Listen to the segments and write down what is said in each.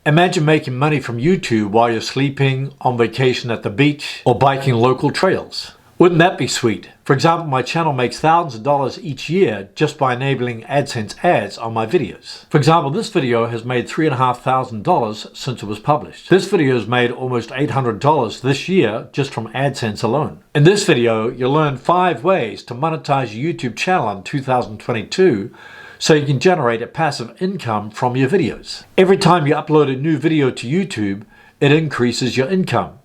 Imagine making money from YouTube while you're sleeping, on vacation at the beach, or biking local trails. Wouldn't that be sweet? For example, my channel makes thousands of dollars each year just by enabling AdSense ads on my videos. For example, this video has made $3,500 since it was published. This video has made almost $800 this year just from AdSense alone. In this video, you'll learn 5 ways to monetize your YouTube channel in 2022 so you can generate a passive income from your videos. Every time you upload a new video to YouTube, it increases your income.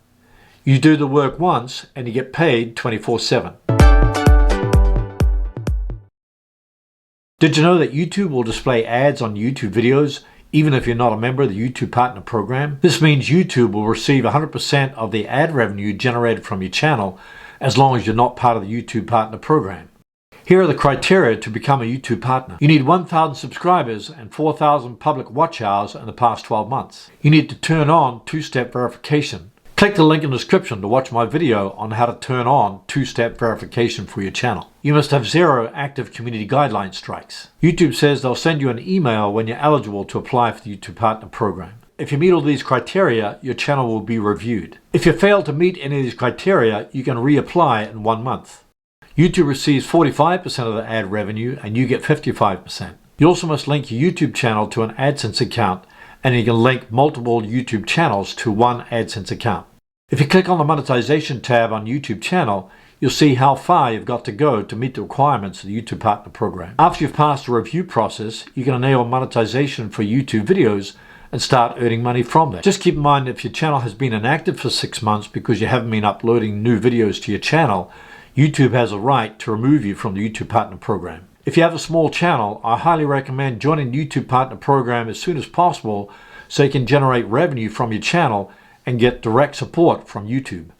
You do the work once and you get paid 24/7. Did you know that YouTube will display ads on YouTube videos even if you're not a member of the YouTube Partner Program? This means YouTube will receive 100% of the ad revenue generated from your channel as long as you're not part of the YouTube Partner Program. Here are the criteria to become a YouTube partner. You need 1,000 subscribers and 4,000 public watch hours in the past 12 months. You need to turn on two-step verification. Click the link in the description to watch my video on how to turn on two-step verification for your channel. You must have 0 active community guideline strikes. YouTube says they'll send you an email when you're eligible to apply for the YouTube Partner Program. If you meet all these criteria, your channel will be reviewed. If you fail to meet any of these criteria, you can reapply in 1 month. YouTube receives 45% of the ad revenue and you get 55%. You also must link your YouTube channel to an AdSense account, and you can link multiple YouTube channels to one AdSense account. If you click on the Monetization tab on YouTube channel, you'll see how far you've got to go to meet the requirements of the YouTube Partner Program. After you've passed the review process, you can enable monetization for YouTube videos and start earning money from that. Just keep in mind, if your channel has been inactive for 6 months because you haven't been uploading new videos to your channel, YouTube has a right to remove you from the YouTube Partner Program. If you have a small channel, I highly recommend joining the YouTube Partner Program as soon as possible so you can generate revenue from your channel and get direct support from YouTube.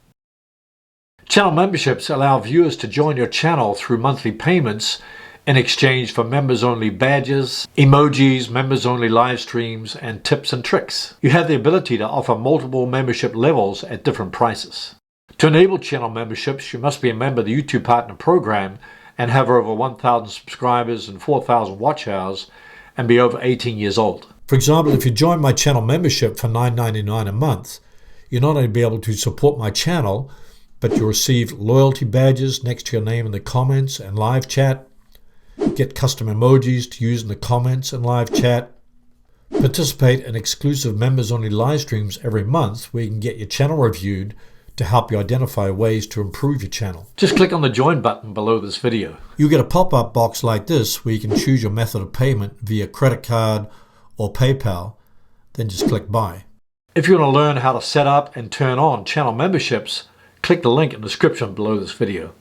Channel memberships allow viewers to join your channel through monthly payments in exchange for members-only badges, emojis, members-only live streams, and tips and tricks. You have the ability to offer multiple membership levels at different prices. To enable channel memberships, you must be a member of the YouTube Partner Program and have over 1,000 subscribers and 4,000 watch hours and be over 18 years old. For example, if you join my channel membership for $9.99 a month, you'll not only be able to support my channel, but you'll receive loyalty badges next to your name in the comments and live chat, get custom emojis to use in the comments and live chat, participate in exclusive members-only live streams every month where you can get your channel reviewed to help you identify ways to improve your channel. Just click on the Join button below this video. You'll get a pop-up box like this where you can choose your method of payment via credit card or PayPal, then just click Buy. If you want to learn how to set up and turn on channel memberships, click the link in the description below this video.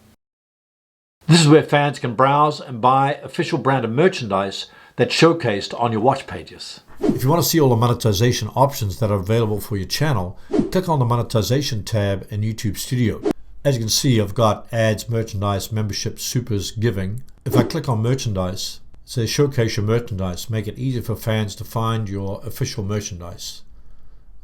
This is where fans can browse and buy official branded merchandise that's showcased on your watch pages. If you want to see all the monetization options that are available for your channel, click on the Monetization tab in YouTube Studio. As you can see, I've got ads, merchandise, membership, supers, giving. If I click on merchandise, it says showcase your merchandise, make it easier for fans to find your official merchandise.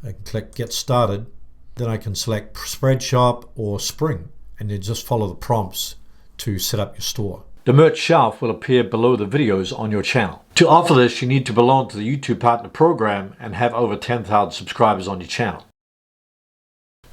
I can click Get Started, then I can select Spread Shop or Spring, and then just follow the prompts to set up your store. The merch shelf will appear below the videos on your channel. To offer this, you need to belong to the YouTube Partner Program and have over 10,000 subscribers on your channel.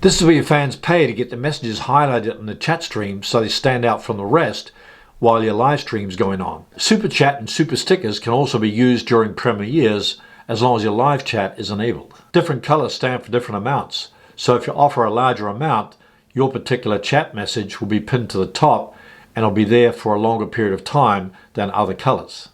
This is where your fans pay to get the messages highlighted in the chat stream so they stand out from the rest while your live stream's going on. Super Chat and Super Stickers can also be used during premieres as long as your live chat is enabled. Different colors stand for different amounts, so if you offer a larger amount, your particular chat message will be pinned to the top and it'll be there for a longer period of time than other colors.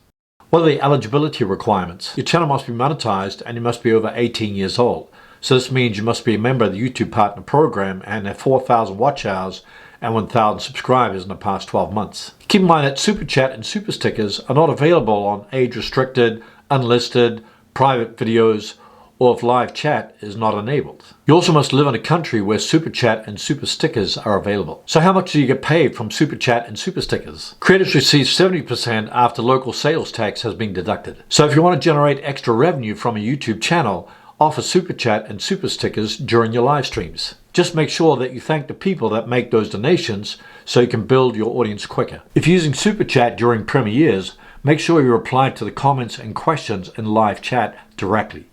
What are the eligibility requirements? Your channel must be monetized and you must be over 18 years old. So this means you must be a member of the YouTube Partner Program and have 4,000 watch hours and 1,000 subscribers in the past 12 months. Keep in mind that Super Chat and Super Stickers are not available on age-restricted, unlisted, private videos, or if live chat is not enabled. You also must live in a country where Super Chat and Super Stickers are available. So how much do you get paid from Super Chat and Super Stickers? Creators receive 70% after local sales tax has been deducted. So if you want to generate extra revenue from a YouTube channel, offer Super Chat and Super Stickers during your live streams. Just make sure that you thank the people that make those donations so you can build your audience quicker. If you're using Super Chat during premieres, make sure you reply to the comments and questions in live chat directly.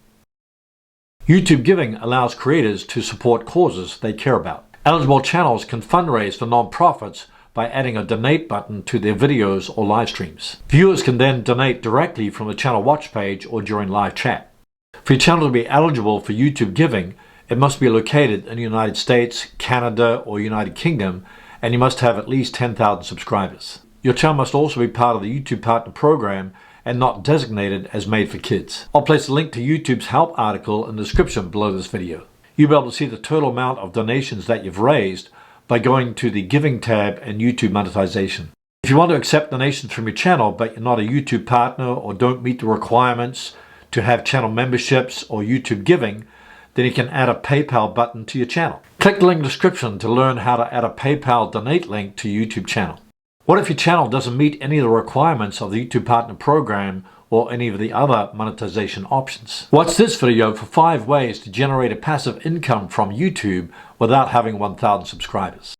YouTube Giving allows creators to support causes they care about. Eligible channels can fundraise for nonprofits by adding a donate button to their videos or live streams. Viewers can then donate directly from the channel watch page or during live chat. For your channel to be eligible for YouTube Giving, it must be located in the United States, Canada, or United Kingdom, and you must have at least 10,000 subscribers. Your channel must also be part of the YouTube Partner Program and not designated as made for kids. I'll place a link to YouTube's help article in the description below this video. You'll be able to see the total amount of donations that you've raised by going to the Giving tab in YouTube Monetization. If you want to accept donations from your channel but you're not a YouTube partner or don't meet the requirements to have channel memberships or YouTube Giving, then you can add a PayPal button to your channel. Click the link in the description to learn how to add a PayPal donate link to your YouTube channel. What if your channel doesn't meet any of the requirements of the YouTube Partner Program or any of the other monetization options? Watch this video for 5 ways to generate a passive income from YouTube without having 1,000 subscribers.